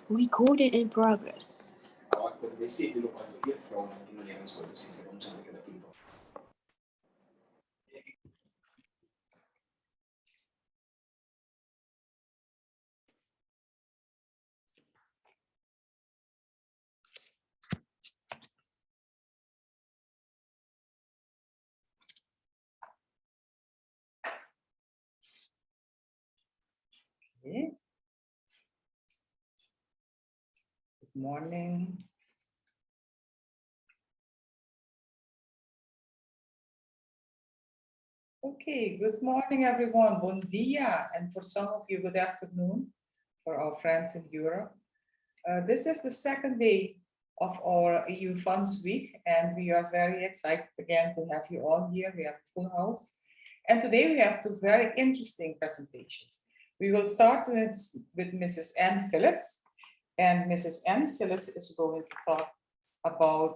Recording in progress. Okay. Good morning. Okay, good morning, everyone. Bon dia. And for some of you, good afternoon for our friends in Europe. This is the second day of our EU Funds Week, and we are very excited again to have you all here. We have a full house. And today we have two very interesting presentations. We will start with Mrs. Anne Phillips. And Mrs. Anne Phillips is going to talk about,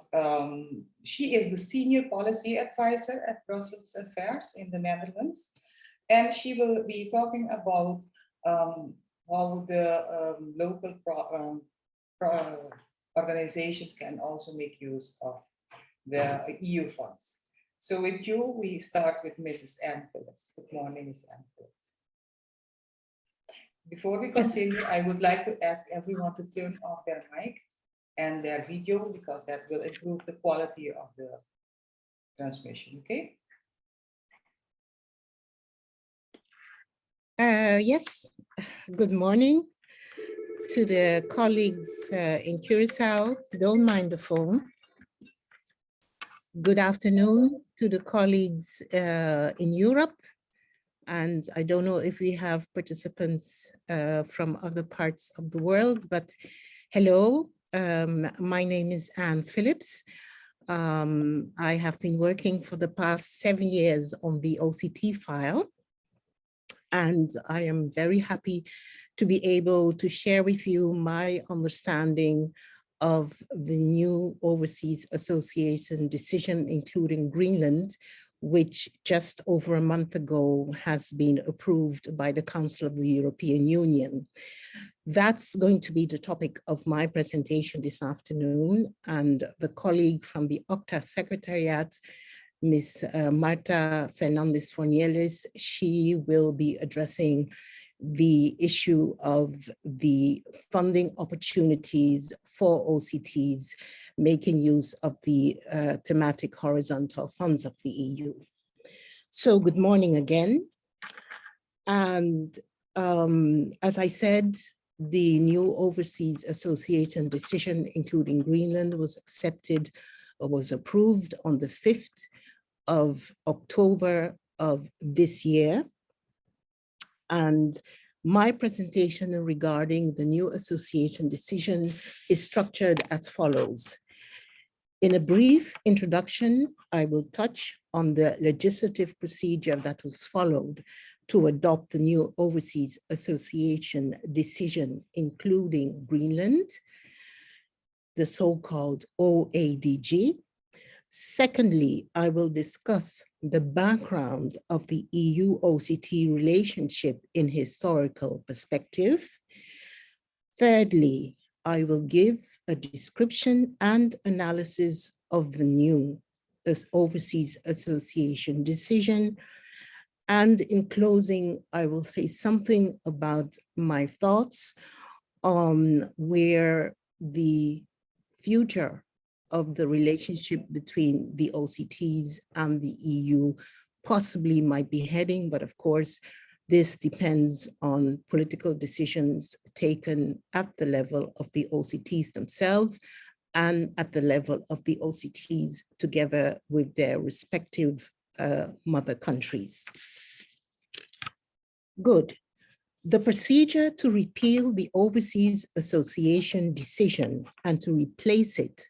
she is the Senior Policy Advisor at Brussels Affairs in the Netherlands. And she will be talking about how the local organizations can also make use of the EU funds. So with you, we start with Mrs. Anne Phillips. Good morning, Ms. Anne Phillips. Before we continue, I would like to ask everyone to turn off their mic and their video, because that will improve the quality of the transmission, okay? Yes, good morning to the colleagues in Curaçao. Don't mind the phone. Good afternoon to the colleagues in Europe. And I don't know if we have participants from other parts of the world, but hello, my name is Anne Phillips. I have been working for the past 7 years on the OCT file. And I am very happy to be able to share with you my understanding of the new Overseas Association decision, including Greenland, which just over a month ago has been approved by the Council of the European Union. That's going to be the topic of my presentation this afternoon. And the colleague from the OCTA Secretariat, Ms. Marta Fernández Fornieles, she will be addressing the issue of the funding opportunities for OCTs, making use of the thematic horizontal funds of the EU. So good morning again. And as I said, the new Overseas Association decision, including Greenland, was accepted or was approved on the 5th of October of this year. And my presentation regarding the new association decision is structured as follows. In a brief introduction, I will touch on the legislative procedure that was followed to adopt the new Overseas Association decision, including Greenland, the so-called OADG. Secondly, I will discuss the background of the EU-OCT relationship in historical perspective. Thirdly, I will give a description and analysis of the new Overseas Association decision. And in closing, I will say something about my thoughts on where the future of the relationship between the OCTs and the EU possibly might be heading, but of course, this depends on political decisions taken at the level of the OCTs themselves and at the level of the OCTs together with their respective mother countries. Good. The procedure to repeal the Overseas Association decision and to replace it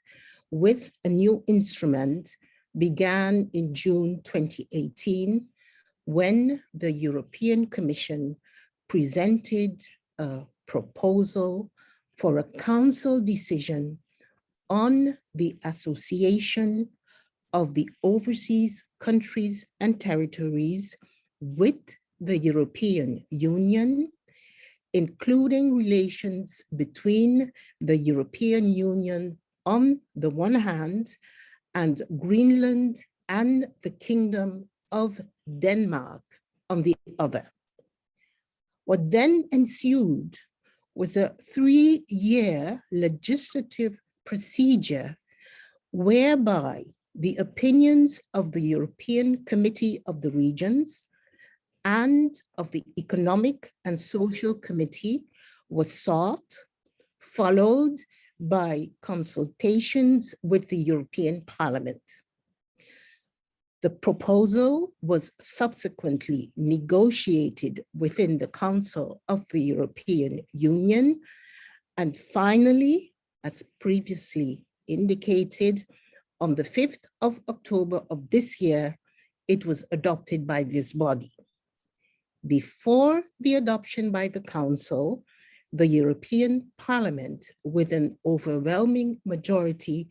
with a new instrument began in June 2018, when the European Commission presented a proposal for a council decision on the association of the overseas countries and territories with the European Union, including relations between the European Union on the one hand and Greenland and the Kingdom of Denmark on the other. What then ensued was a 3-year legislative procedure whereby the opinions of the European Committee of the Regions and of the Economic and Social Committee was sought, followed by consultations with the European Parliament. The proposal was subsequently negotiated within the Council of the European Union, and finally, as previously indicated, on the 5th of October of this year, it was adopted by this body. Before the adoption by the Council, the European Parliament, with an overwhelming majority,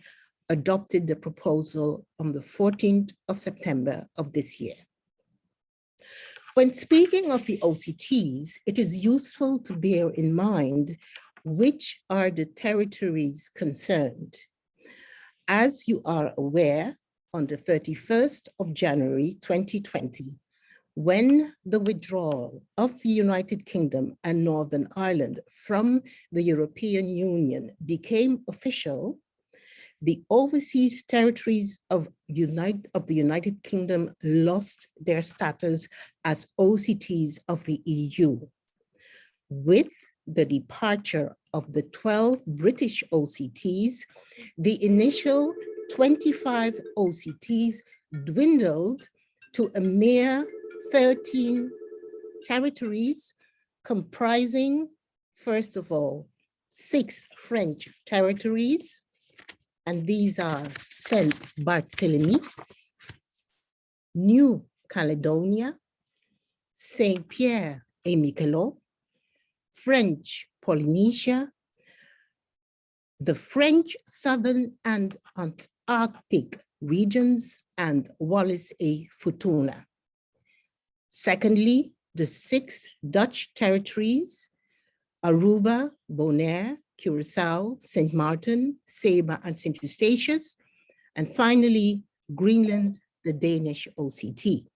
adopted the proposal on the 14th of September of this year. When speaking of the OCTs, it is useful to bear in mind which are the territories concerned. As you are aware, on the 31st of January 2020, when the withdrawal of the United Kingdom and Northern Ireland from the European Union became official, the overseas territories of the United Kingdom lost their status as OCTs of the EU. With the departure of the 12 British OCTs, the initial 25 OCTs dwindled to a mere 13 territories, comprising, first of all, 6 French territories, and these are Saint Barthélemy, New Caledonia, Saint Pierre et Miquelon, French Polynesia, the French Southern and Antarctic regions, and Wallis et Futuna. Secondly, the 6 Dutch territories, Aruba, Bonaire, Curaçao, St. Martin, Saba, and St. Eustatius, and finally, Greenland, the Danish OCT.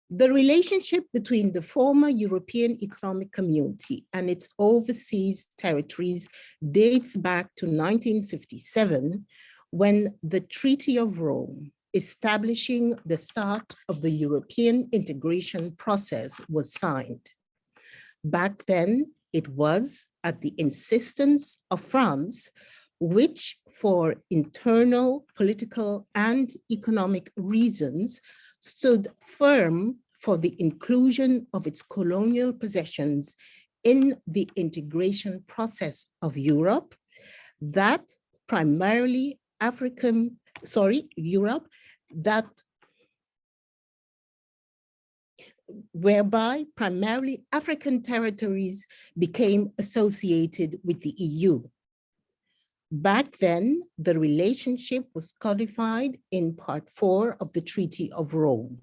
The relationship between the former European Economic Community and its overseas territories dates back to 1957, when the Treaty of Rome, establishing the start of the European integration process, was signed. Back then, it was at the insistence of France, which for internal, political, and economic reasons stood firm for the inclusion of its colonial possessions in the integration process of Europe, whereby primarily African territories became associated with the EU. Back then, the relationship was codified in Part 4 of the Treaty of Rome.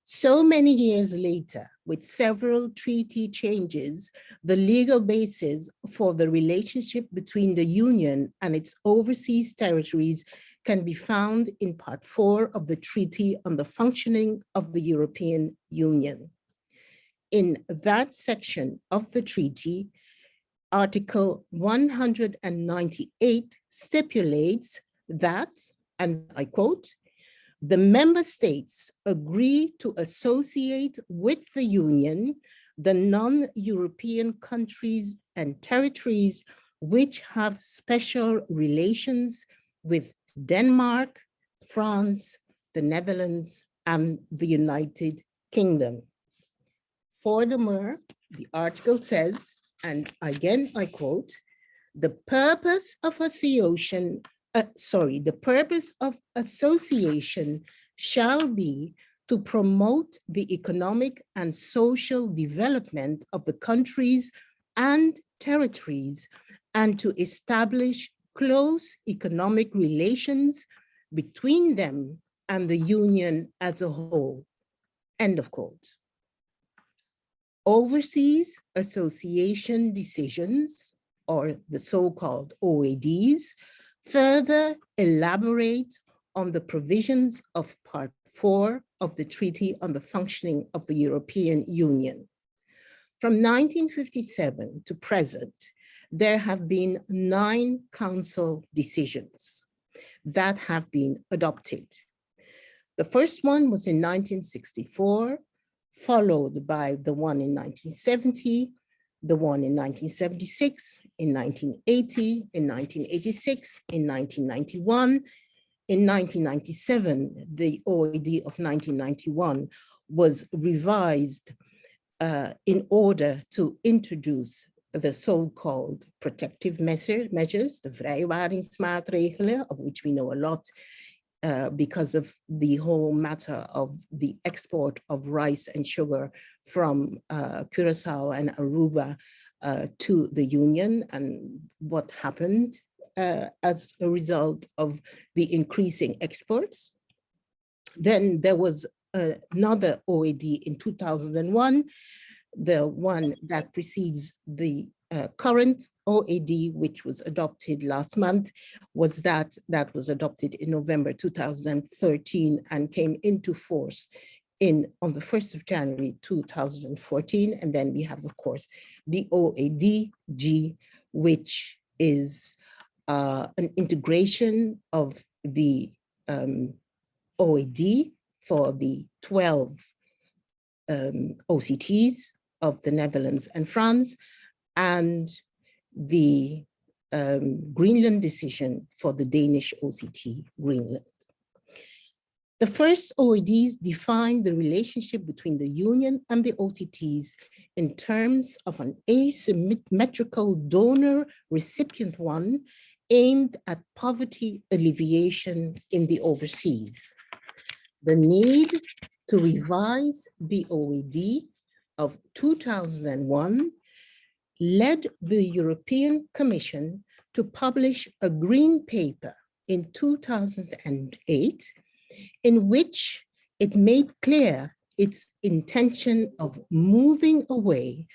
So many years later, with several treaty changes, the legal basis for the relationship between the Union and its overseas territories can be found in Part 4 of the Treaty on the Functioning of the European Union. In that section of the treaty, Article 198 stipulates that, and I quote, "The member states agree to associate with the Union the non-European countries and territories which have special relations with Denmark, France, the Netherlands, and the United Kingdom." Furthermore, the article says, and again I quote, "The purpose of association shall be to promote the economic and social development of the countries and territories, and to establish close economic relations between them and the Union as a whole." End of quote. Overseas Association decisions, or the so-called OADs, further elaborate on the provisions of Part 4 of the Treaty on the Functioning of the European Union. From 1957 to present, there have been 9 Council decisions that have been adopted. The first one was in 1964, followed by the one in 1970, the one in 1976, in 1980, in 1986, in 1991. In 1997, the OAD of 1991 was revised in order to introduce the so-called protective measures, the vrijwaringsmaatregelen, of which we know a lot because of the whole matter of the export of rice and sugar from Curaçao and Aruba to the Union, and what happened as a result of the increasing exports. Then there was another OAD in 2001, the one that precedes the current OAD, which was adopted last month, was that was adopted in November 2013 and came into force on the 1st of January 2014. And then we have, of course, the OAD-G, which is an integration of the OAD for the 12 OCTs of the Netherlands and France, and the Greenland decision for the Danish OCT Greenland. The first OADs define the relationship between the Union and the OCTs in terms of an asymmetrical donor-recipient one aimed at poverty alleviation in the overseas. The need to revise the OAD of 2001 led the European Commission to publish a green paper in 2008, in which it made clear its intention of moving away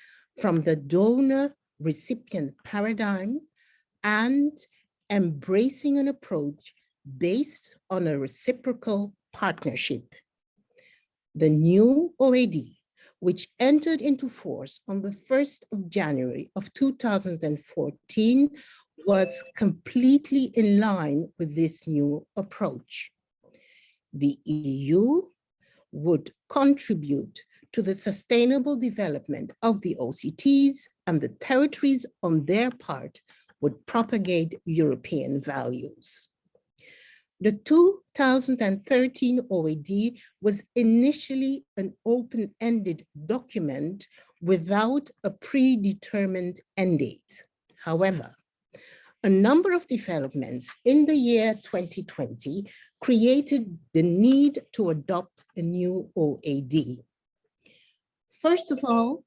from the donor-recipient paradigm and embracing an approach based on a reciprocal partnership. The new OAD, which entered into force on the 1st of January of 2014, was completely in line with this new approach. The EU would contribute to the sustainable development of the OCTs, and the territories on their part would propagate European values. The 2013 OAD was initially an open-ended document without a predetermined end date. However, a number of developments in the year 2020 created the need to adopt a new OAD. First of all,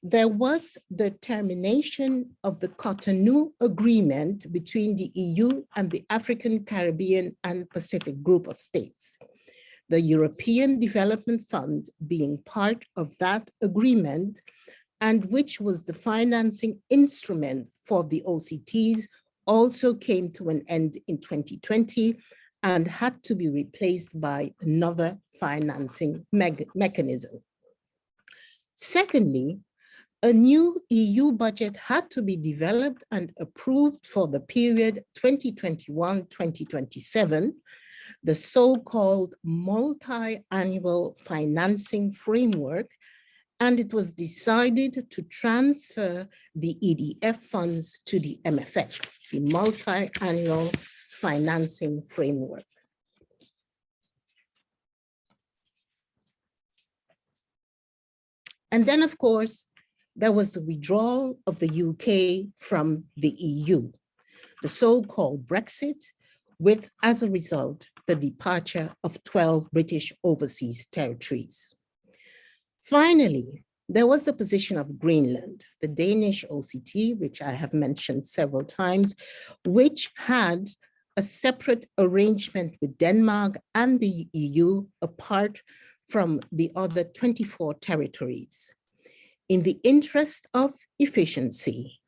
there was the termination of the Cotonou Agreement between the EU and the African, Caribbean, and Pacific Group of States. The European Development Fund being part of that agreement, and which was the financing instrument for the OCTs, also came to an end in 2020 and had to be replaced by another financing mechanism. Secondly, a new EU budget had to be developed and approved for the period 2021-2027, the so-called multi-annual financing framework, and it was decided to transfer the EDF funds to the MFF, the multi-annual financing framework. And then, of course, there was the withdrawal of the UK from the EU, the so-called Brexit, with, as a result, the departure of 12 British overseas territories. Finally, there was the position of Greenland, the Danish OCT, which I have mentioned several times, which had a separate arrangement with Denmark and the EU apart from the other 24 territories. In the interest of efficiency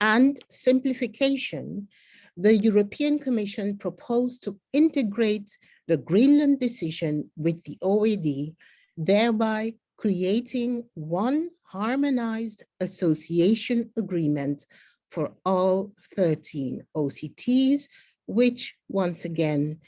and simplification, the European Commission proposed to integrate the Greenland decision with the OAD, thereby creating one harmonized association agreement for all 13 OCTs, which once again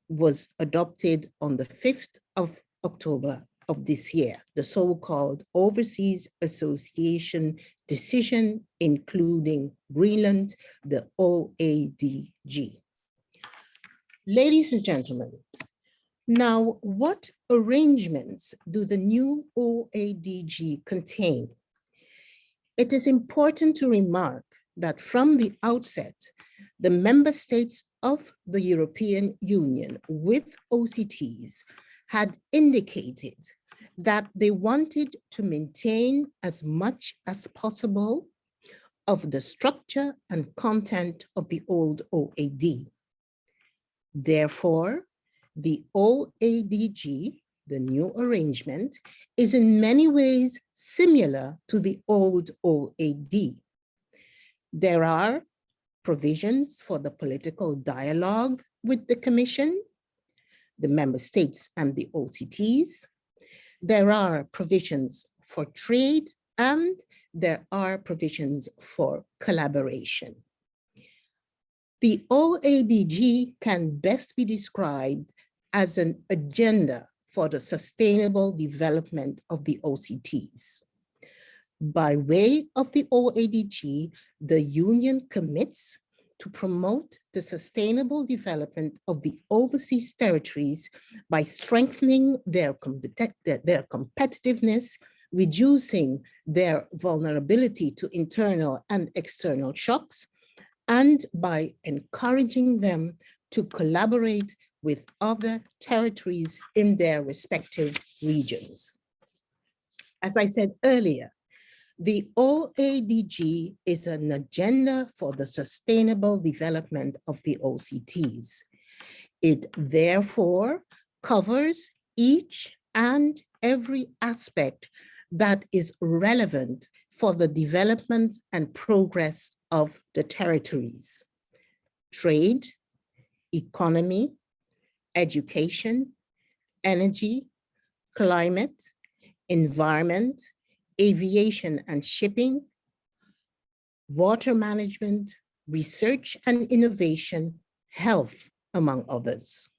was adopted on the 5th of October of this year, the so-called Overseas Association Decision, including Greenland, the OADG. Ladies and gentlemen, now what arrangements do the new OADG contain? It is important to remark that from the outset, the member states of the European Union with OCTs had indicated that they wanted to maintain as much as possible of the structure and content of the old OAD. Therefore, the OADG, the new arrangement, is in many ways similar to the old OAD. There are provisions for the political dialogue with the Commission, the member states and the OCTs. There are provisions for trade, and there are provisions for collaboration. The OADG can best be described as an agenda for the sustainable development of the OCTs. By way of the OADG, the Union commits to promote the sustainable development of the overseas territories by strengthening their competitiveness, reducing their vulnerability to internal and external shocks, and by encouraging them to collaborate with other territories in their respective regions. As I said earlier, the OADG is an agenda for the sustainable development of the OCTs. It therefore covers each and every aspect that is relevant for the development and progress of the territories: trade, economy, education, energy, climate, environment, aviation and shipping, water management, research and innovation, health, among others.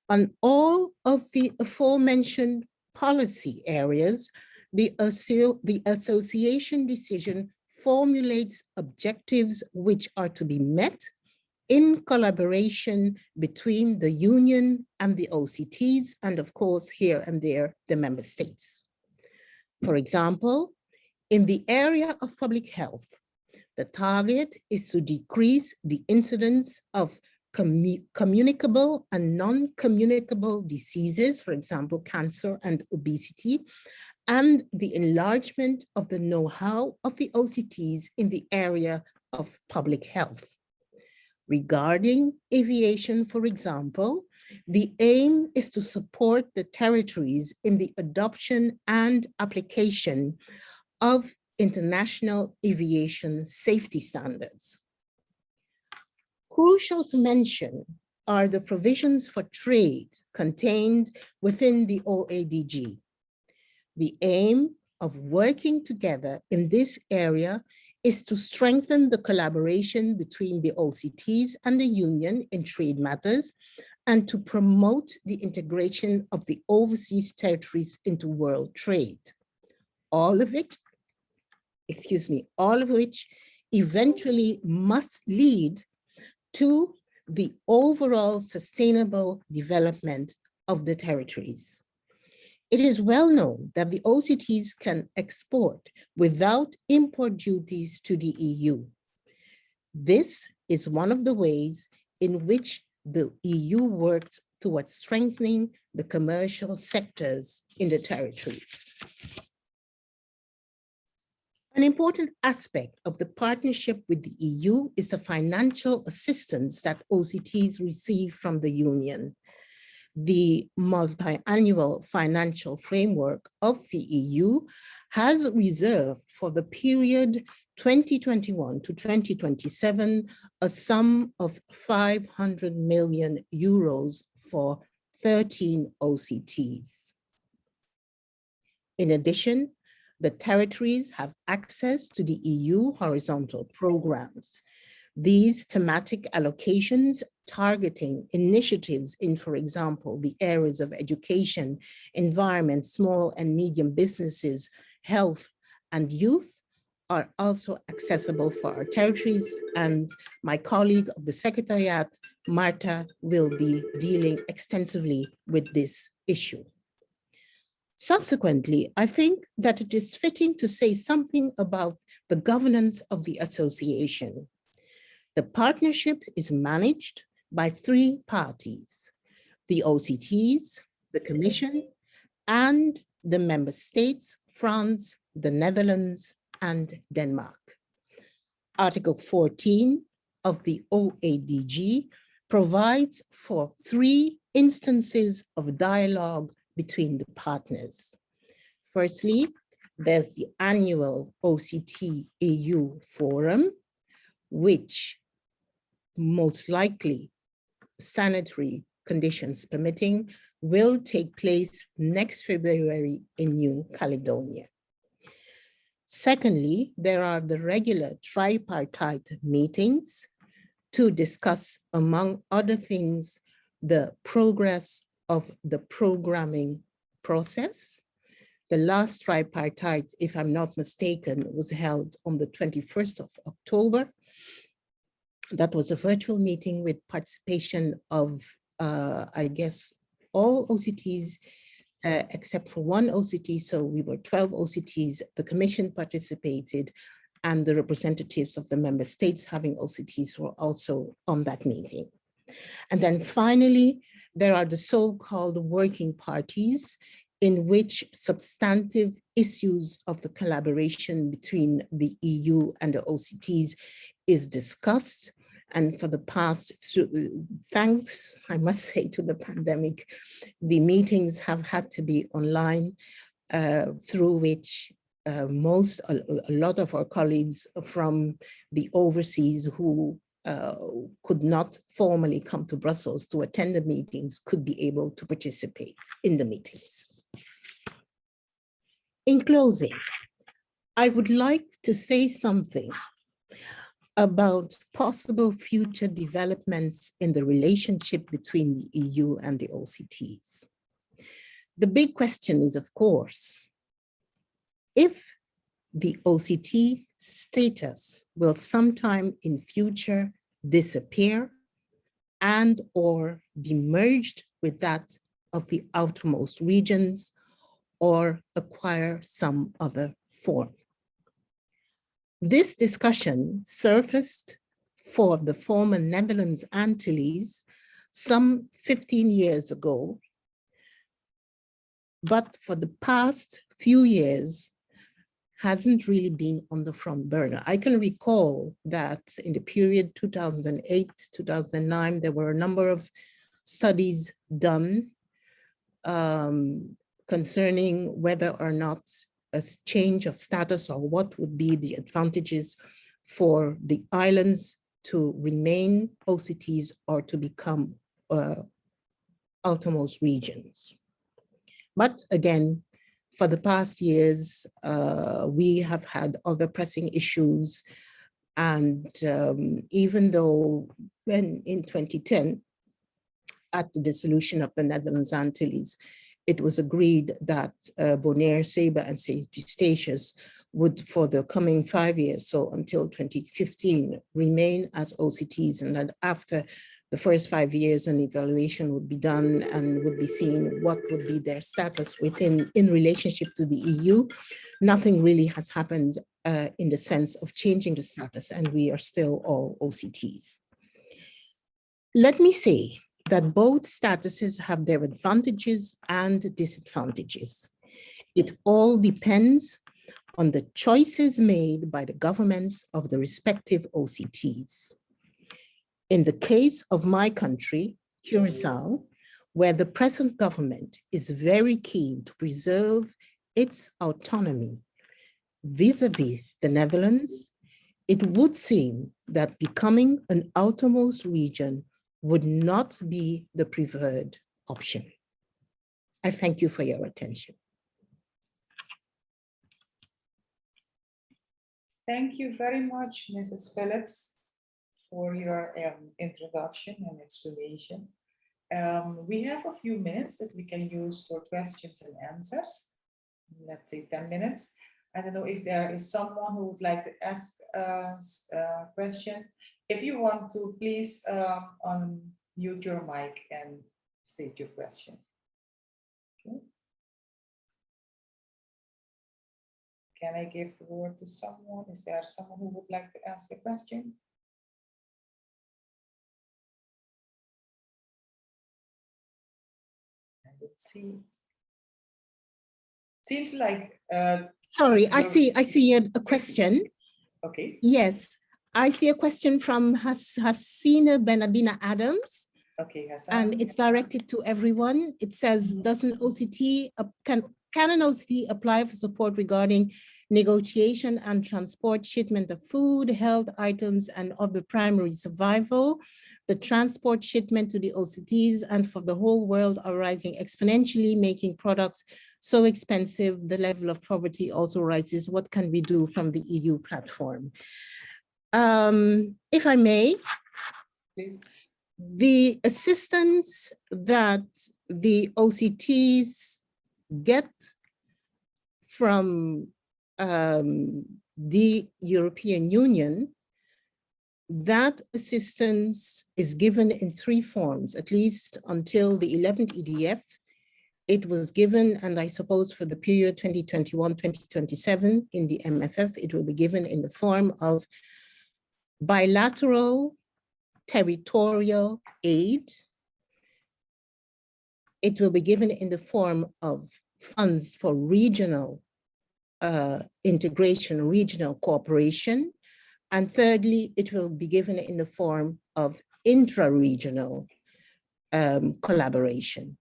On all of the aforementioned policy areas, the association decision formulates objectives which are to be met in collaboration between the Union and the OCTs, and of course, here and there, the member states. For example, in the area of public health, the target is to decrease the incidence of communicable and non-communicable diseases, for example, cancer and obesity, and the enlargement of the know-how of the OCTs in the area of public health. Regarding aviation, for example, the aim is to support the territories in the adoption and application of international aviation safety standards. Crucial to mention are the provisions for trade contained within the OADG. The aim of working together in this area is to strengthen the collaboration between the OCTs and the Union in trade matters, and to promote the integration of the overseas territories into world trade. All of which eventually must lead to the overall sustainable development of the territories. It is well known that the OCTs can export without import duties to the EU. This is one of the ways in which the EU works towards strengthening the commercial sectors in the territories. An important aspect of the partnership with the EU is the financial assistance that OCTs receive from the Union. the multi-annual financial framework of the EU has reserved for the period 2021 to 2027 a sum of 500 million euros for 13 OCTs. In addition, the territories have access to the EU horizontal programs. These thematic allocations targeting initiatives in, for example, the areas of education, environment, small and medium businesses, health, and youth are also accessible for our territories, and my colleague of the Secretariat, Marta, will be dealing extensively with this issue. Subsequently, I think that it is fitting to say something about the governance of the association. The partnership is managed by 3 parties: the OCTs, the Commission, and the member states, France, the Netherlands, and Denmark. Article 14 of the OADG provides for 3 instances of dialogue between the partners. Firstly, there's the annual OCT EU Forum, which most likely, sanitary conditions permitting, will take place next February in New Caledonia. Secondly, there are the regular tripartite meetings to discuss, among other things, the progress of the programming process. The last tripartite, if I'm not mistaken, was held on the 21st of October. That was a virtual meeting with participation of, I guess, all OCTs, except for 1 OCT. So we were 12 OCTs. The Commission participated, and the representatives of the member states having OCTs were also on that meeting. And then finally, there are the so-called working parties, in which substantive issues of the collaboration between the EU and the OCTs is discussed. And for the past, thanks, I must say, to the pandemic, the meetings have had to be online, through which a lot of our colleagues from the overseas who could not formally come to Brussels to attend the meetings could be able to participate in the meetings. In closing, I would like to say something about possible future developments in the relationship between the EU and the OCTs. The big question is, of course, if the OCT status will sometime in future disappear and or be merged with that of the outermost regions or acquire some other form. This discussion surfaced for the former Netherlands Antilles some 15 years ago, but for the past few years hasn't really been on the front burner. I can recall that in the period 2008, 2009, there were a number of studies done concerning whether or not a change of status or what would be the advantages for the islands to remain OCTs or to become outermost regions. But again, for the past years, we have had other pressing issues. And even though when in 2010, at the dissolution of the Netherlands Antilles, it was agreed that Bonaire, Saba, and St. Eustatius would, for the coming 5 years, so until 2015, remain as OCTs, and that after the first 5 years, an evaluation would be done and would be seen what would be their status in relationship to the EU. Nothing really has happened in the sense of changing the status, and we are still all OCTs. Let me say that both statuses have their advantages and disadvantages. It all depends on the choices made by the governments of the respective OCTs. In the case of my country, Curaçao, where the present government is very keen to preserve its autonomy vis-a-vis the Netherlands, it would seem that becoming an outermost region would not be the preferred option. I thank you for your attention. Thank you very much, Mrs. Phillips, for your introduction and explanation. We have a few minutes that we can use for questions and answers. Let's say 10 minutes. I don't know if there is someone who would like to ask a question. If you want to, please unmute your mic and state your question. Okay. Can I give the word to someone? Is there someone who would like to ask a question? Let's see. Seems like sorry, I see a question. Okay. Yes, I see a question from Hasina Bernardina Adams. Okay, Hassan. And it's directed to everyone. It says, doesn't OCT, can an OCT apply for support regarding negotiation and transport, shipment of food, health items, and of the primary survival? The transport, shipment to the OCTs and for the whole world are rising exponentially, making products so expensive, the level of poverty also rises. What can we do from the EU platform? If I may, please. The assistance that the OCTs get from the European Union, that assistance is given in three forms, at least until the 11th EDF. It was given, and I suppose for the period 2021-2027 in the MFF, it will be given in the form of bilateral territorial aid. It will be given in the form of funds for regional integration, regional cooperation. And thirdly, it will be given in the form of intra-regional collaboration.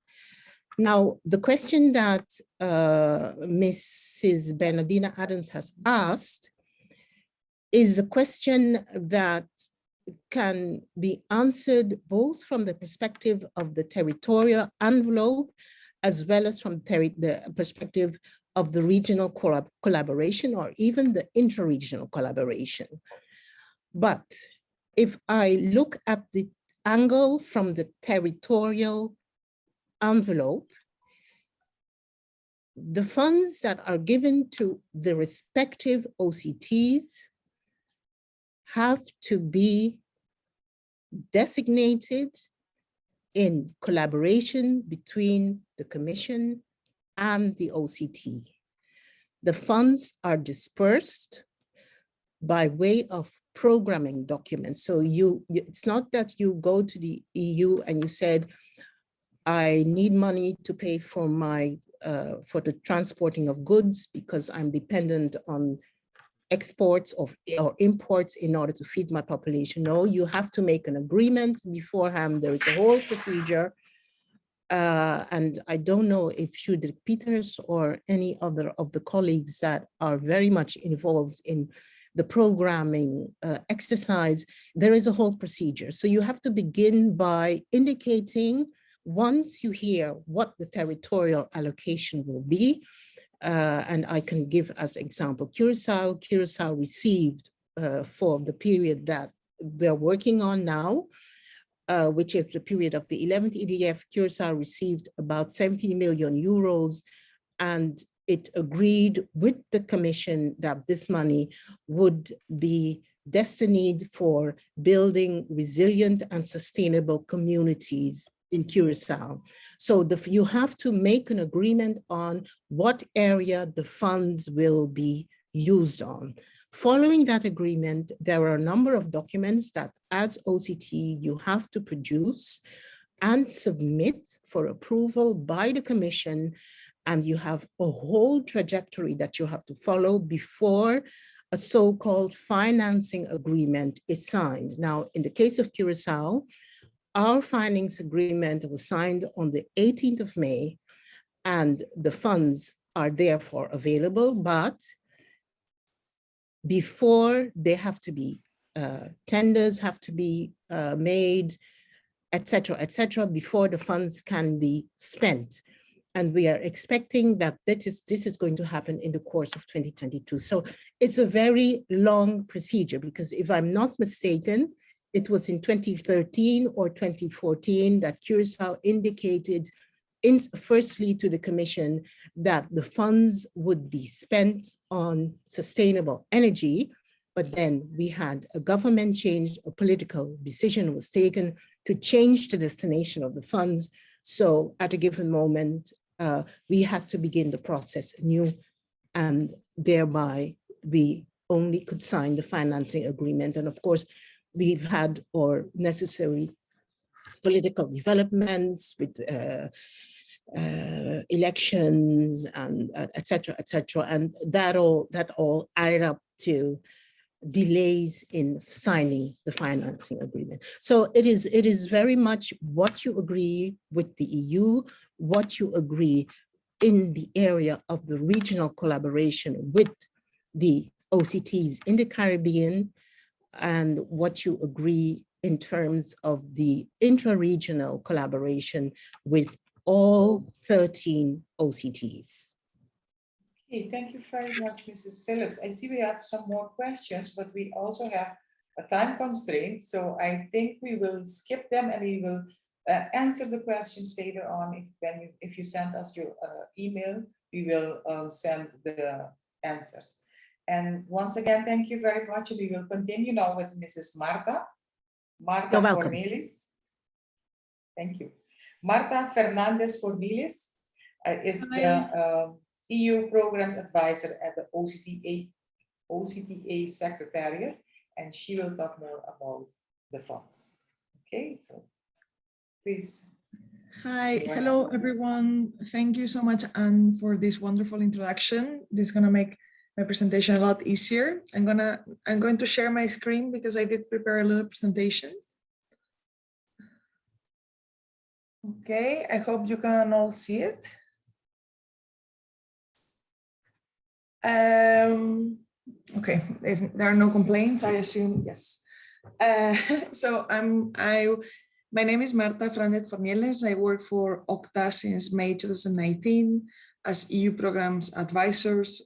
Now, the question that Mrs. Bernardina Adams has asked is a question that can be answered both from the perspective of the territorial envelope, as well as from the perspective of the regional collaboration or even the intra-regional collaboration. But if I look at the angle from the territorial envelope, the funds that are given to the respective OCTs have to be designated in collaboration between the Commission and the OCT. The funds are dispersed by way of programming documents. So it's not that you go to the EU and you said, I need money to pay for my for the transporting of goods because I'm dependent on exports or imports in order to feed my population. No, you have to make an agreement beforehand. There is a whole procedure. And I don't know if Judith Peters or any other of the colleagues that are very much involved in the programming exercise, there is a whole procedure. So you have to begin by indicating, once you hear what the territorial allocation will be, and I can give as example Curaçao. Curaçao received for the period that we're working on now, which is the period of the 11th EDF, Curaçao received about 70 million euros, and it agreed with the Commission that this money would be destined for building resilient and sustainable communities in Curaçao. So you have to make an agreement on what area the funds will be used on. Following that agreement, there are a number of documents that as OCT you have to produce and submit for approval by the Commission, and you have a whole trajectory that you have to follow before a so-called financing agreement is signed. Now, in the case of Curaçao, our findings agreement was signed on the 18th of May, and the funds are therefore available, but before they have to be, tenders have to be made, et cetera, before the funds can be spent. And we are expecting that this is going to happen in the course of 2022. So it's a very long procedure, because if I'm not mistaken, it was in 2013 or 2014 that Curaçao indicated firstly to the Commission that the funds would be spent on sustainable energy, but then we had a government change, a political decision was taken to change the destination of the funds. So at a given moment, we had to begin the process anew, and thereby we only could sign the financing agreement. And of course, we've had our necessary political developments with elections and et cetera, and that all added up to delays in signing the financing agreement. So it is very much what you agree with the EU, what you agree in the area of the regional collaboration with the OCTs in the Caribbean, and what you agree in terms of the intra-regional collaboration with all 13 OCTs. Okay, thank you very much, Mrs. Phillips. I see we have some more questions, but we also have a time constraint. So I think we will skip them, and we will answer the questions later on. If you send us your email, we will send the answers. And once again, thank you very much. We will continue now with Mrs. Marta. Marta Fornieles. Thank you. Marta Fernández Fornieles is the EU Programs Advisor at the OCTA Secretariat, and she will talk more about the funds. Okay, so please. Hi, hello everyone. Thank you so much, Anne, for this wonderful introduction. This is gonna make my presentation a lot easier. I'm going to share my screen because I did prepare a little presentation. Okay, I hope you can all see it. Okay, if there are no complaints, I assume yes. So my name is Marta Fernández. I work for OCTA since May 2019 as EU Programs Advisors.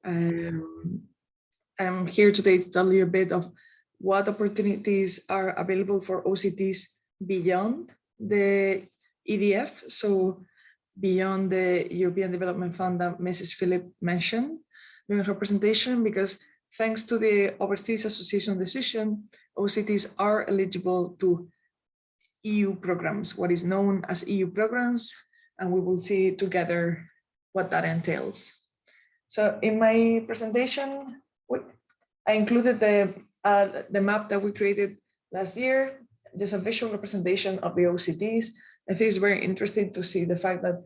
I'm here today to tell you a bit of what opportunities are available for OCTs beyond the EDF, so beyond the European Development Fund that Mrs. Phillips mentioned during her presentation, because thanks to the Overseas Association decision, OCTs are eligible to EU programs, what is known as EU programs, and we will see together what that entails. So in my presentation, I included the map that we created last year, just a visual representation of the OCTs. I think it's very interesting to see the fact that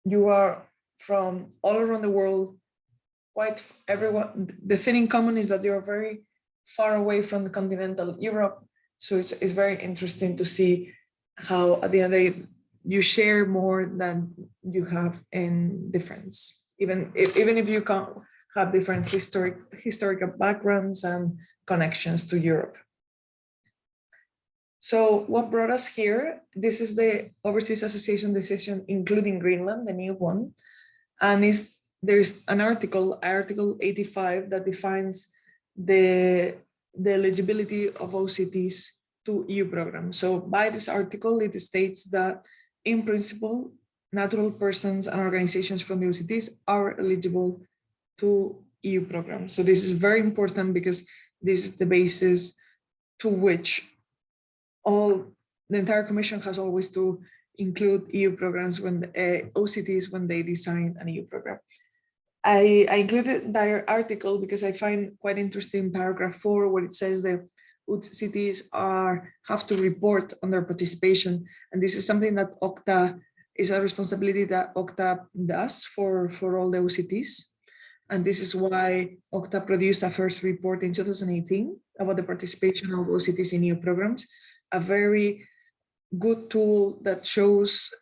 you are from all around the world, quite everyone. The thing in common is that you are very far away from the continental Europe. So it's very interesting to see how at the end of the day, you share more than you have in difference. Even if you can have different historical backgrounds and connections to Europe. So what brought us here? This is the Overseas Association decision, including Greenland, the new one. And there's an article 85, that defines the eligibility of OCTs to EU programs. So by this article, it states that in principle, natural persons and organizations from the OCTs are eligible to EU programs. So this is very important because this is the basis to which the entire Commission has always to include EU programs when OCTs when they design an EU program. I included that article because I find quite interesting paragraph 4, where it says that OCTs have to report on their participation, and this is something that OCTA is a responsibility that OCTA does for all the OCTs. And this is why OCTA produced a first report in 2018 about the participation of OCTs in EU programs, a very good tool that shows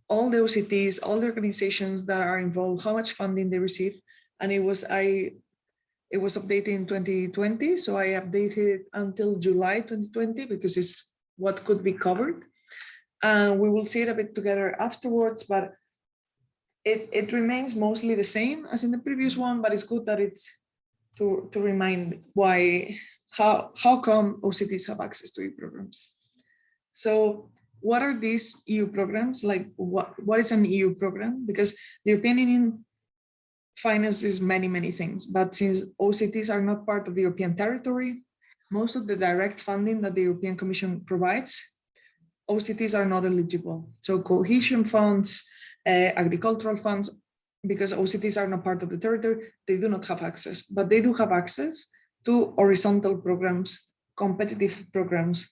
all the OCTs, all the organizations that are involved, how much funding they receive. And it was updated in 2020, so I updated it until July 2020 because it's what could be covered. And we will see it a bit together afterwards, but it remains mostly the same as in the previous one, but it's good that it's to remind how come OCTs have access to EU programs. So what are these EU programs? Like what is an EU program? Because the European Union finances many things, but since OCTs are not part of the European territory, most of the direct funding that the European Commission provides, OCTs are not eligible. So cohesion funds, agricultural funds, because OCTs are not part of the territory, they do not have access, but they do have access to horizontal programs, competitive programs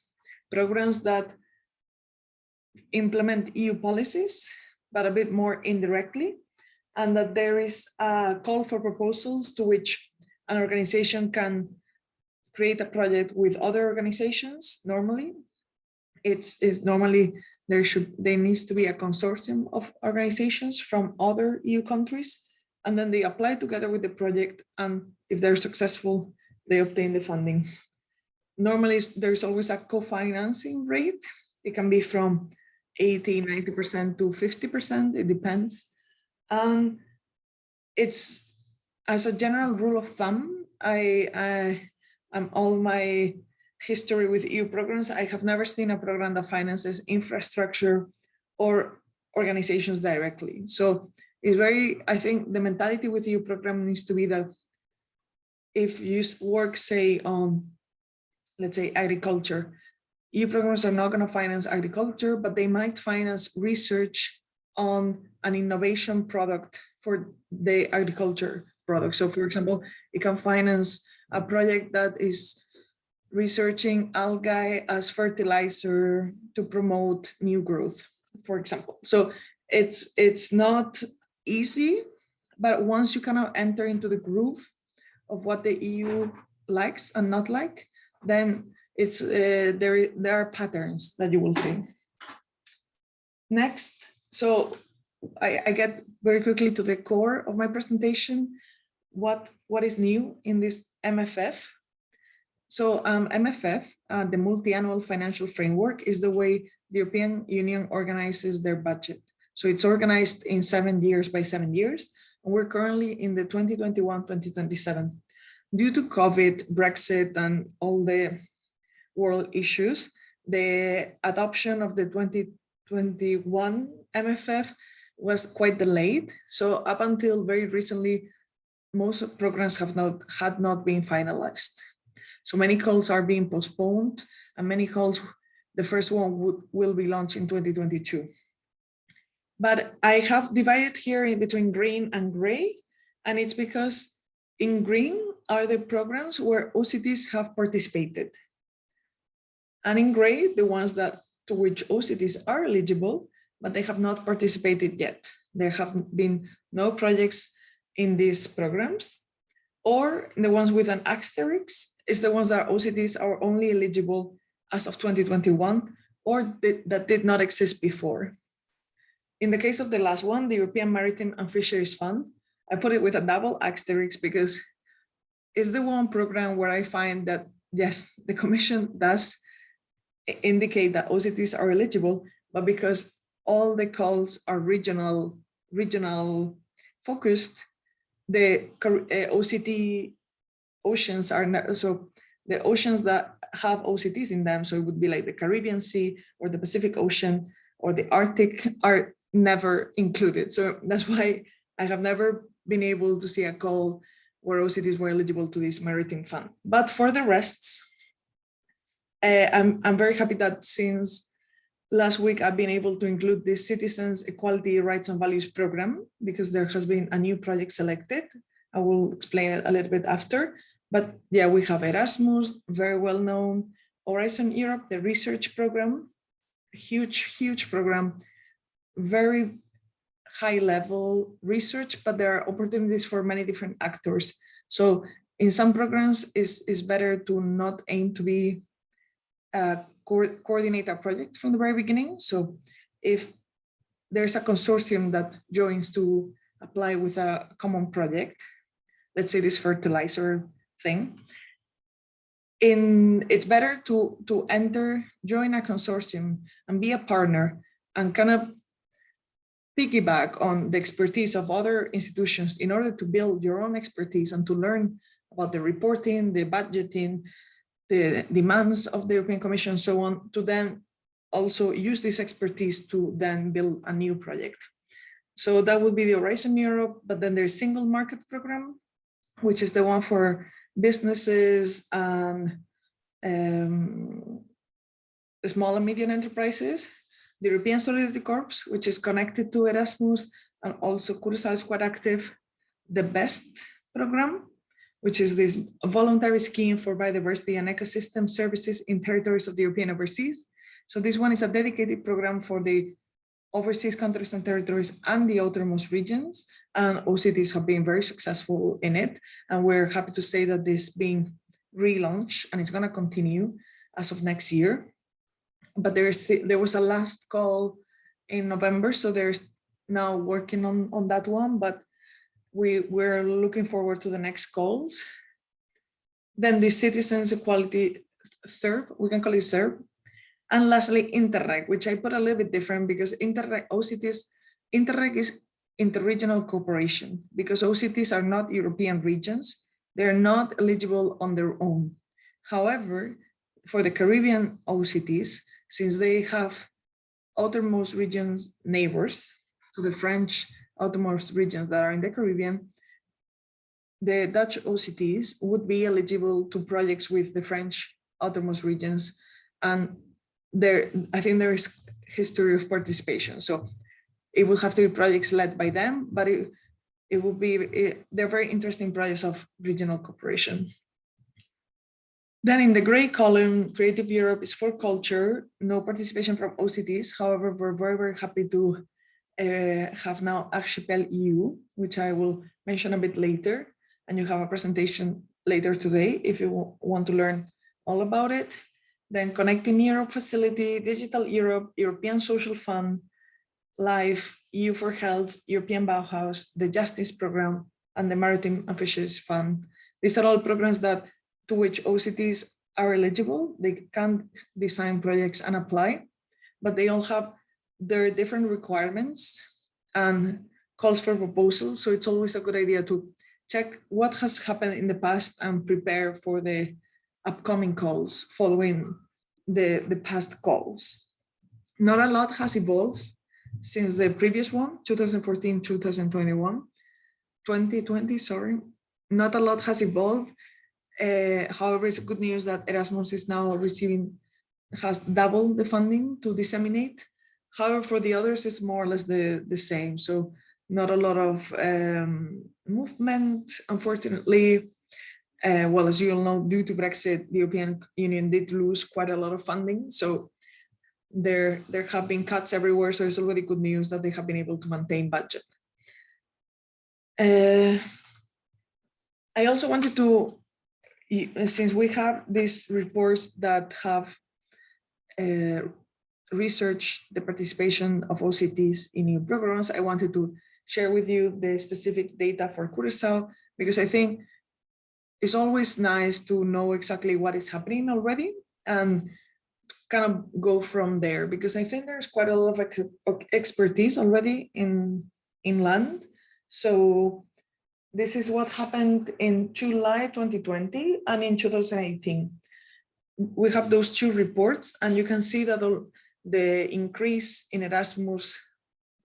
that implement EU policies, but a bit more indirectly, and that there is a call for proposals to which an organization can create a project with other organizations. Normally, there needs to be a consortium of organizations from other EU countries, and then they apply together with the project, and if they're successful, they obtain the funding. Normally, there's always a co-financing rate. It can be from 80, 90% to 50%, it depends. And it's, as a general rule of thumb, I'm all my history with EU programs, I have never seen a program that finances infrastructure or organizations directly. So it's I think the mentality with EU program needs to be that if you work, say, on, let's say, agriculture, EU programs are not going to finance agriculture, but they might finance research on an innovation product for the agriculture product. So for example, it can finance a project that is researching algae as fertilizer to promote new growth, for example. So it's not easy, but once you kind of enter into the groove of what the EU likes and not like, then it's there are patterns that you will see. Next, so I get very quickly to the core of my presentation. What is new in this MFF? So MFF, the multi-annual financial framework, is the way the European Union organizes their budget. So it's organized in 7 years by 7 years, and we're currently in the 2021-2027. Due to COVID, Brexit, and all the world issues, the adoption of the 2021 MFF was quite delayed. So up until very recently, most programs had not been finalized. So many calls are being postponed, and many calls, the first one will be launched in 2022. But I have divided here in between green and gray, and it's because in green are the programs where OCTs have participated. And in gray, the ones to which OCTs are eligible, but they have not participated yet. There have been no projects in these programs, or the ones with an asterisk is the ones that OCTs are only eligible as of 2021, or that did not exist before. In the case of the last one, the European Maritime and Fisheries Fund, I put it with a double asterisk because it's the one program where I find that, yes, the Commission does indicate that OCTs are eligible, but because all the calls are regional focused, the OCT oceans are not, so the oceans that have OCTs in them, so it would be like the Caribbean Sea or the Pacific Ocean or the Arctic, are never included. So that's why I have never been able to see a call where OCTs were eligible to this maritime fund. But for the rest, I'm very happy that since last week I've been able to include the Citizens Equality, Rights and Values program, because there has been a new project selected. I will explain it a little bit after. But yeah, we have Erasmus, very well known, Horizon Europe, the research program, huge program, very high level research, but there are opportunities for many different actors. So in some programs, it's better to not aim to be coordinate a project from the very beginning. So if there's a consortium that joins to apply with a common project, let's say this fertilizer thing, it's better to join a consortium and be a partner and kind of piggyback on the expertise of other institutions in order to build your own expertise and to learn about the reporting, the budgeting, the demands of the European Commission, so on, to then also use this expertise to then build a new project. So that would be the Horizon Europe, but then there's Single Market Program, which is the one for businesses and small and medium enterprises. The European Solidarity Corps, which is connected to Erasmus, and also Curaçao is quite active. The BEST program, which is this voluntary scheme for biodiversity and ecosystem services in territories of the European overseas. So this one is a dedicated program for the overseas countries and territories and the outermost regions, and OCTs have been very successful in it. And we're happy to say that this is being relaunched and it's going to continue as of next year. But there was a last call in November, so there's now working on that one, but we're looking forward to the next calls. Then the Citizens Equality CERB, we can call it CERB. And lastly, Interreg, which I put a little bit different because Interreg is interregional cooperation, because OCTs are not European regions. They're not eligible on their own. However, for the Caribbean OCTs, since they have outermost regions neighbors to the French outermost regions that are in the Caribbean, the Dutch OCTs would be eligible to projects with the French outermost regions. And I think there is history of participation. So it will have to be projects led by them, but they're very interesting projects of regional cooperation. Then in the gray column, Creative Europe is for culture, no participation from OCTs. However, we're very, very happy to have now Archipel EU, which I will mention a bit later. And you have a presentation later today if you want to learn all about it. Then Connecting Europe Facility, Digital Europe, European Social Fund, LIFE, EU for Health, European Bauhaus, the Justice Program, and the Maritime and Fisheries Fund. These are all programs to which OCTs are eligible. They can design projects and apply, but they all have their different requirements and calls for proposals. So it's always a good idea to check what has happened in the past and prepare for the upcoming calls following the past calls. Not a lot has evolved since the previous one, 2014, 2020, sorry. Not a lot has evolved. However, it's good news that Erasmus is now has doubled the funding to disseminate. However, for the others, it's more or less the same. So not a lot of movement, unfortunately. Well, as you all know, due to Brexit, the European Union did lose quite a lot of funding. So there have been cuts everywhere. So it's already good news that they have been able to maintain budget. I also wanted to, since we have these reports that have researched the participation of OCTs in EU programs, I wanted to share with you the specific data for Curaçao, because I think it's always nice to know exactly what is happening already and kind of go from there, because I think there's quite a lot of expertise already in land. So this is what happened in July 2020 and in 2018. We have those two reports, and you can see that the increase in Erasmus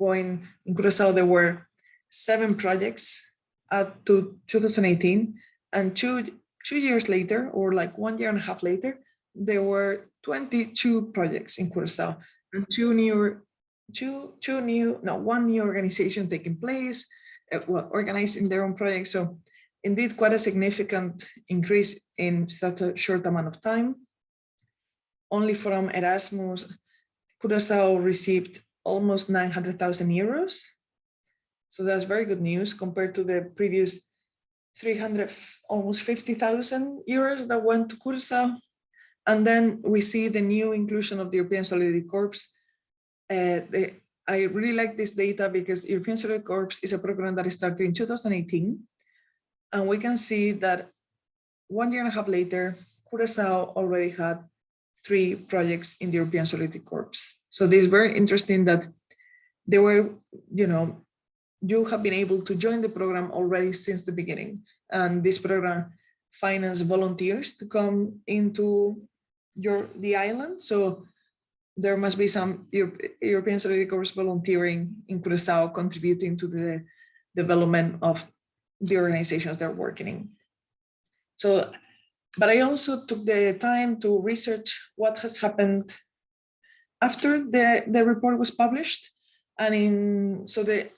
going in Curaçao, there were 7 projects up to 2018. And two years later, or like 1.5 years later, there were 22 projects in Curaçao, and one new organization taking place, organizing their own projects. So indeed, quite a significant increase in such a short amount of time. Only from Erasmus, Curaçao received almost 900,000 euros. So that's very good news compared to the previous 300, almost 50,000 euros that went to Curaçao. And then we see the new inclusion of the European Solidarity Corps. I really like this data because European Solidarity Corps is a program that started in 2018. And we can see that 1.5 years later, Curaçao already had 3 projects in the European Solidarity Corps. So this is very interesting that they were, you have been able to join the program already since the beginning. And this program finances volunteers to come into the island. So there must be some European Solidarity Corps volunteering in Curaçao contributing to the development of the organizations they're working in. So, but I also took the time to research what has happened after the report was published. And so the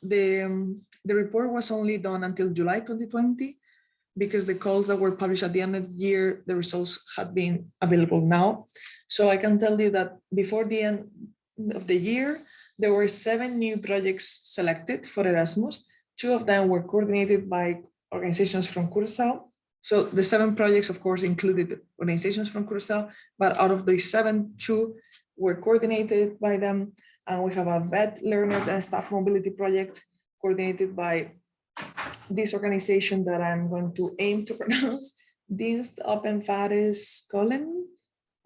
report was only done until July 2020, because the calls that were published at the end of the year, the results had been available now. So I can tell you that before the end of the year, there were 7 new projects selected for Erasmus. 2 of them were coordinated by organizations from Curaçao. So the 7 projects, of course, included organizations from Curaçao, but out of the 7, 2 were coordinated by them. And we have a vet, learner, and staff mobility project coordinated by this organization that I'm going to aim to pronounce, Dienst op en Varescholen.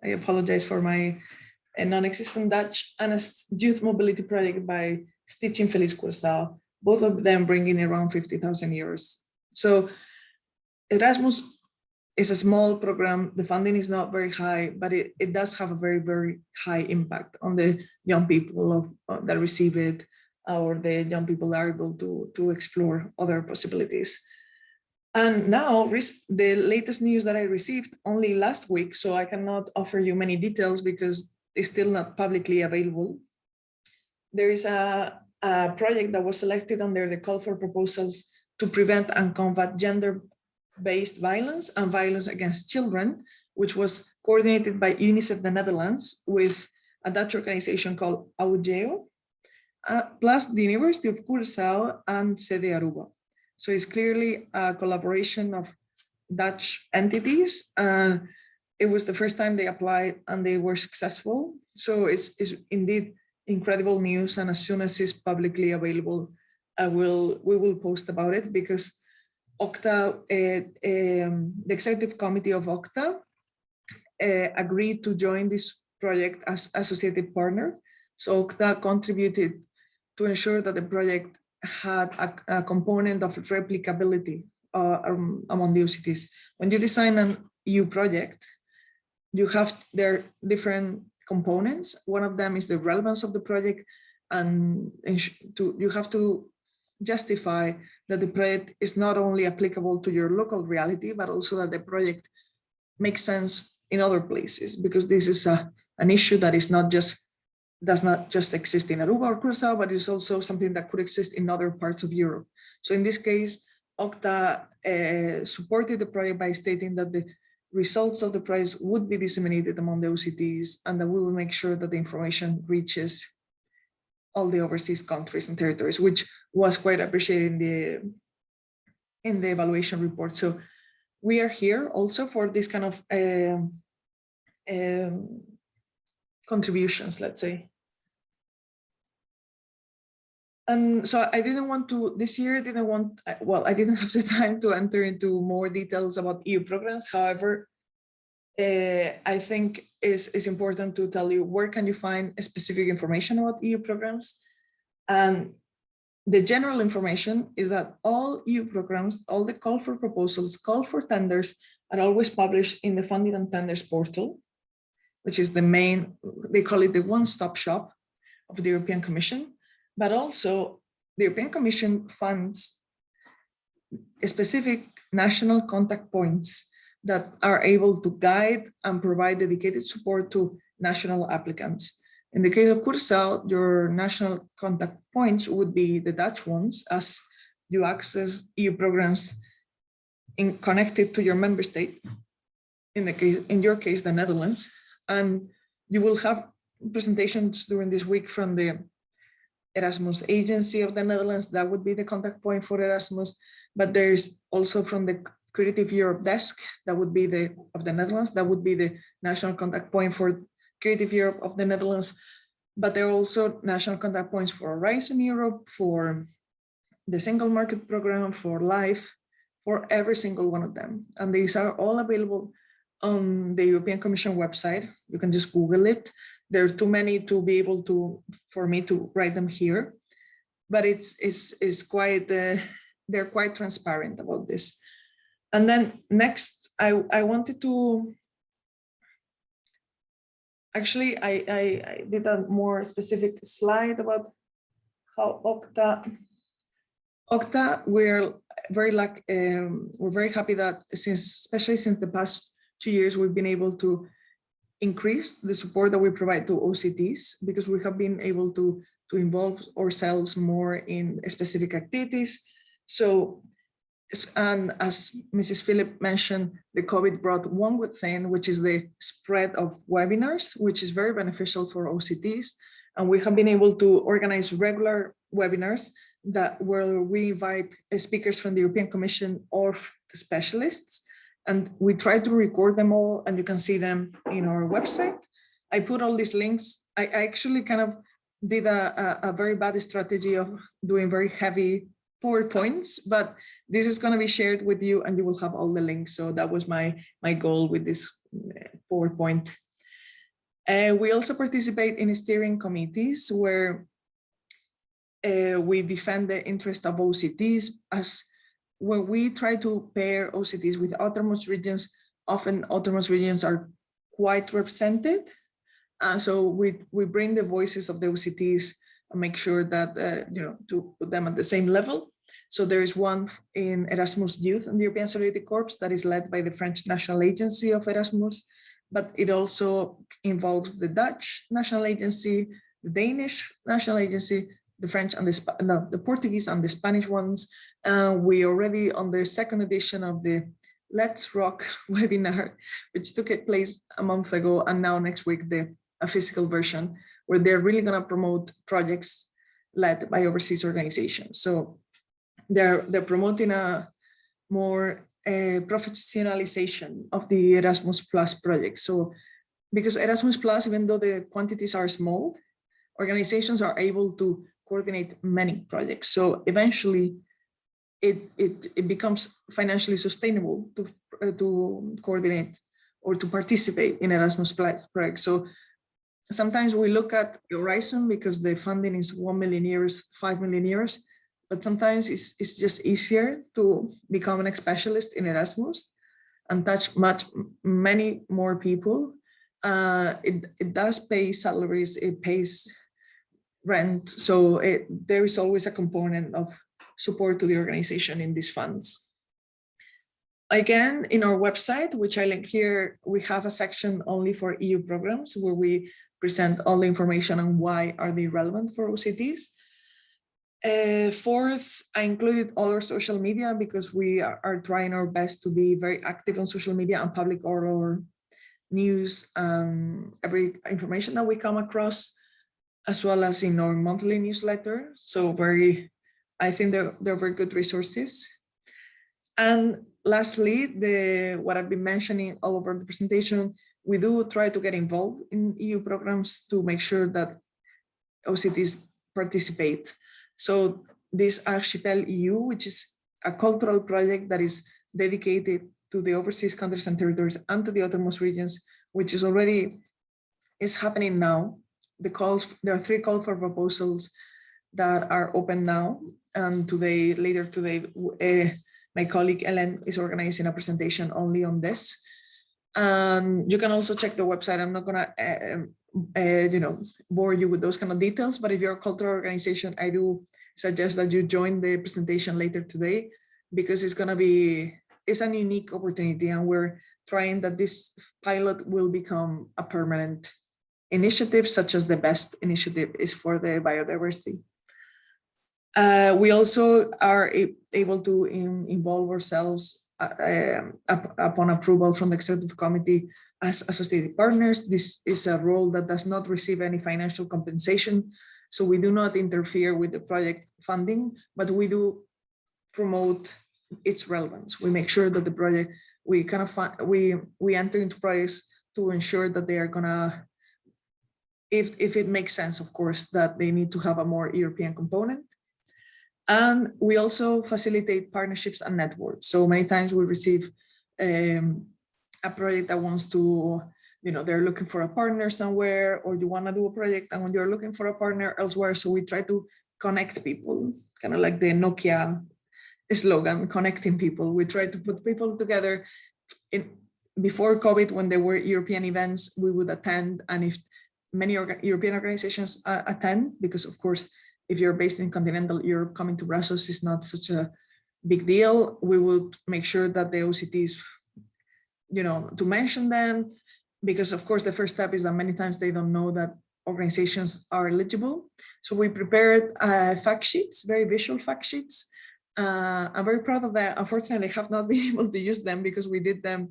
I apologize for my non-existent Dutch, and a youth mobility project by Stichting Feliz Curaçao, both of them bringing around 50,000 euros. So Erasmus is a small program. The funding is not very high, but it does have a very, very high impact on the young people that receive it, or the young people that are able to explore other possibilities. And now the latest news that I received only last week, so I cannot offer you many details because it's still not publicly available. There is a project that was selected under the call for proposals to prevent and combat gender-based violence and violence against children, which was coordinated by UNICEF the Netherlands with a Dutch organization called Oadg, plus the University of Curaçao and Sede Aruba. So it's clearly a collaboration of Dutch entities. It was the first time they applied and they were successful. So it's indeed incredible news. And as soon as it's publicly available, we will post about it, because OCTA, the executive committee of OCTA agreed to join this project as associated partner. So OCTA contributed to ensure that the project had a component of replicability among the OCTs. When you design an EU project, there are different components. One of them is the relevance of the project, and you have to justify that the project is not only applicable to your local reality, but also that the project makes sense in other places, because this is an issue that does not just exist in Aruba or Curaçao, but it's also something that could exist in other parts of Europe. So in this case, OCTA supported the project by stating that the results of the project would be disseminated among the OCTs, and that we will make sure that the information reaches all the overseas countries and territories, which was quite appreciated in the evaluation report. So we are here also for this kind of contributions, let's say. And so I didn't want to, this year, I didn't have the time to enter into more details about EU programs. However, I think it's important to tell you where can you find specific information about EU programs. And the general information is that all EU programs, all the call for proposals, call for tenders are always published in the Funding and Tenders portal, which is the main, they call it the one-stop shop of the European Commission. But also the European Commission funds specific national contact points that are able to guide and provide dedicated support to national applicants. In the case of Curaçao, your national contact points would be the Dutch ones, as you access EU programs connected to your member state, in your case, the Netherlands. And you will have presentations during this week from the Erasmus Agency of the Netherlands. That would be the contact point for Erasmus, but there's also from the Creative Europe desk, that would be of the Netherlands, that would be the national contact point for Creative Europe of the Netherlands. But there are also national contact points for Horizon Europe, for the Single Market Program, for LIFE, for every single one of them. And these are all available on the European Commission website. You can just Google it. There are too many to be able to, for me to write them here, but it's quite, they're quite transparent about this. And then next, I wanted to, actually, I did a more specific slide about how OCTA, we're very happy that especially since the past 2 years, we've been able to increase the support that we provide to OCTs, because we have been able to involve ourselves more in specific activities. So, and as Mrs. Phillips mentioned, the COVID brought one good thing, which is the spread of webinars, which is very beneficial for OCTs. And we have been able to organize regular webinars where we invite speakers from the European Commission or specialists. And we try to record them all, and you can see them in our website. I put all these links. I actually kind of did a very bad strategy of doing very heavy PowerPoints, but this is going to be shared with you and you will have all the links. So that was my goal with this PowerPoint. We also participate in steering committees where we defend the interest of OCTs, as when we try to pair OCTs with autonomous regions, often autonomous regions are quite represented. So we bring the voices of the OCTs and make sure that, to put them at the same level. So there is one in Erasmus Youth and the European Solidarity Corps that is led by the French National Agency of Erasmus, but it also involves the Dutch National Agency, the Danish National Agency, the French and the Portuguese and the Spanish ones. We already on the second edition of the Let's Rock webinar, which took place a month ago, and now next week a physical version where they're really going to promote projects led by overseas organizations. So they're promoting a more professionalization of the Erasmus Plus project. So because Erasmus Plus, even though the quantities are small, organizations are able to coordinate many projects. So eventually it becomes financially sustainable to coordinate or to participate in Erasmus Plus projects. So sometimes we look at Horizon because the funding is 1 million euros, 5 million euros, but sometimes it's just easier to become a specialist in Erasmus and touch many more people. It does pay salaries, it pays rent. So there is always a component of support to the organization in these funds. Again, in our website, which I link here, we have a section only for EU programs where we present all the information on why are they relevant for OCTs. Fourth, I included all our social media because we are trying our best to be very active on social media and public all our news and every information that we come across, as well as in our monthly newsletter. So I think they're very good resources. And lastly, what I've been mentioning all over the presentation, we do try to get involved in EU programs to make sure that OCTs participate. So this Archipel EU, which is a cultural project that is dedicated to the overseas countries and territories and to the autonomous regions, which is happening now. There are 3 calls for proposals that are open now. And later today, my colleague Ellen is organizing a presentation only on this. You can also check the website. I'm not gonna bore you with those kind of details, but if you're a cultural organization, I do suggest that you join the presentation later today, because it's an unique opportunity, and we're trying that this pilot will become a permanent initiative, such as the best initiative is for the biodiversity. We also are able to involve ourselves upon approval from the executive committee as associated partners. This is a role that does not receive any financial compensation. So we do not interfere with the project funding, but we do promote its relevance. We make sure that the project, we kind of find, we enter into projects to ensure that they are gonna, if it makes sense, of course, that they need to have a more European component. And we also facilitate partnerships and networks. So many times we receive a project that wants to, you know, they're looking for a partner somewhere, or you want to do a project and when you're looking for a partner elsewhere. So we try to connect people, kind of like the Nokia slogan, connecting people. We try to put people together. Before COVID, when there were European events, we would attend, and if many European organizations attend, because of course, if you're based in continental Europe, coming to Brussels is not such a big deal. We would make sure that the OCTs, you know, to mention them, because of course the first step is that many times they don't know that organizations are eligible. So we prepared fact sheets, very visual fact sheets. I'm very proud of that. Unfortunately, I have not been able to use them because we did them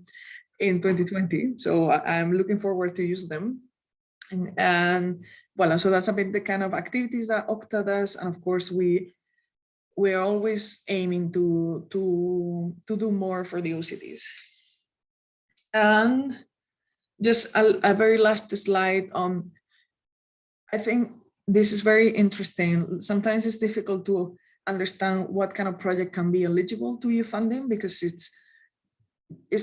in 2020. So I'm looking forward to use them. And voilà, so that's a bit the kind of activities that OCTA does. And of course, we're always aiming to do more for the OCTs. And just a very last slide on, I think this is very interesting. Sometimes it's difficult to understand what kind of project can be eligible to EU funding, because it's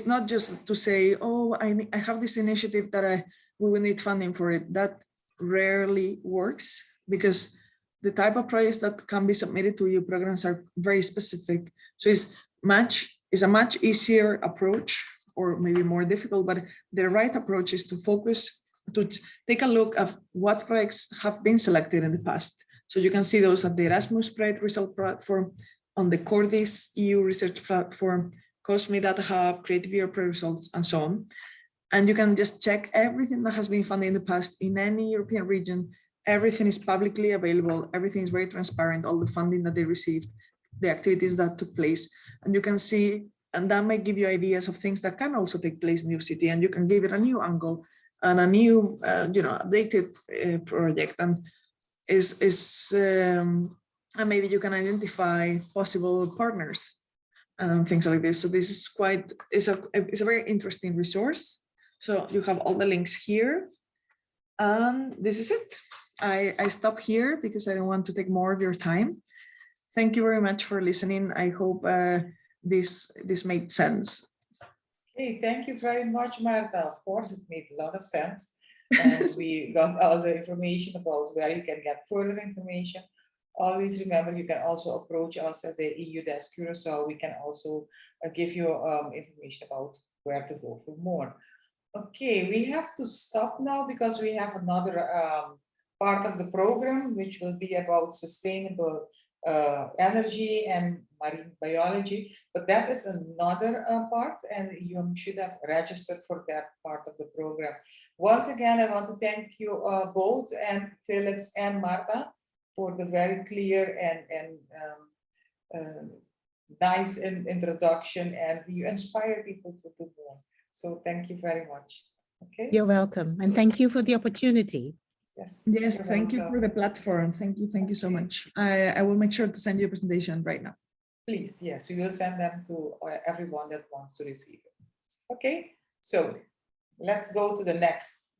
not just to say, oh, I have this initiative that we will need funding for it. That rarely works, because the type of projects that can be submitted to EU programs are very specific. So it's a much easier approach, or maybe more difficult, but the right approach is to focus, to take a look at what projects have been selected in the past. So you can see those at the Erasmus Project Result Platform, on the Cordis EU Research Platform, COSME Data Hub, Creative Europe Results, and so on. And you can just check everything that has been funded in the past in any European region. Everything is publicly available. Everything is very transparent, all the funding that they received, the activities that took place. And you can see, and that might give you ideas of things that can also take place in the OCT, and you can give it a new angle and a new, updated project. And and maybe you can identify possible partners and things like this. So this is it's a very interesting resource. So you have all the links here, and this is it. I stop here because I don't want to take more of your time. Thank you very much for listening. I hope this made sense. Okay, thank you very much, Marta. Of course, it made a lot of sense. And we got all the information about where you can get further information. Always remember, you can also approach us at the EU Desk Curaçao. We can also give you information about where to go for more. Okay, we have to stop now because we have another part of the program, which will be about sustainable energy and marine biology. But that is another part, and you should have registered for that part of the program. Once again, I want to thank you both, and Phillips and Marta, for the very clear and nice introduction, and you inspire people to do more. So thank you very much. Okay. You're welcome. And thank you for the opportunity. Yes. Yes, thank you for the platform. Thank you so much. I will make sure to send you a presentation right now. Please, yes, we will send them to everyone that wants to receive it. Okay, so let's go to the next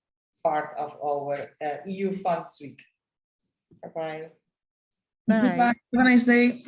part of our EU Funds Week. Bye-bye. Bye. Goodbye. Have a nice day.